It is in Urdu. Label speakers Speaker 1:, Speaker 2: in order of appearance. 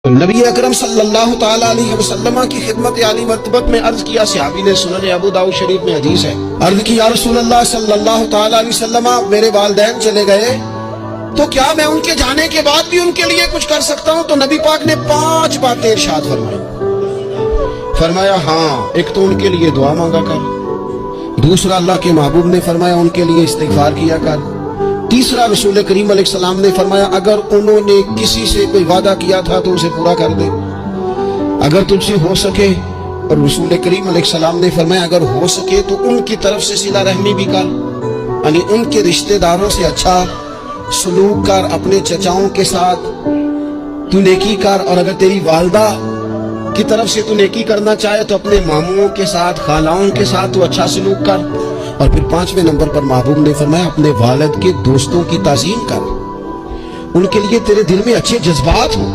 Speaker 1: نبی اکرم صلی اللہ تعالیٰ علیہ وسلم کی خدمت عالی مرتبت میں عرض کیا، صحابی نے، سنن ابو داؤد شریف میں حدیث ہے، عرض کی یا رسول اللہ صلی اللہ تعالیٰ علیہ وسلم، میرے والدین چلے گئے تو کیا میں ان کے جانے کے بعد بھی ان کے لیے کچھ کر سکتا ہوں؟ تو نبی پاک نے 5 باتیں ارشاد فرمایا ہاں، ایک تو ان کے لیے دعا مانگا کر، دوسرا اللہ کے محبوب نے فرمایا ان کے لیے استغفار کیا کر، تیسرا رسول کریم علیہ السلام نے فرمایا اگر انہوں نے کسی سے کوئی وعدہ کیا تھا تو اسے پورا کر دے، اگر تجھ سے ہو سکے، اور رسول کریم علیہ السلام نے فرمایا اگر ہو سکے تو ان کی طرف سے صلہ رحمی بھی کر، یعنی ان کے رشتہ داروں سے اچھا سلوک کر، اپنے چچاؤں کے ساتھ تو نیکی کر، اور اگر تیری والدہ کی طرف سے تو نیکی کرنا چاہے تو اپنے ماموں کے ساتھ، خالاؤں کے ساتھ تو اچھا سلوک کر، اور پھر 5ویں نمبر پر محبوب نے فرمایا اپنے والد کے دوستوں کی تعظیم کر، ان کے لیے تیرے دل میں اچھے جذبات ہوں،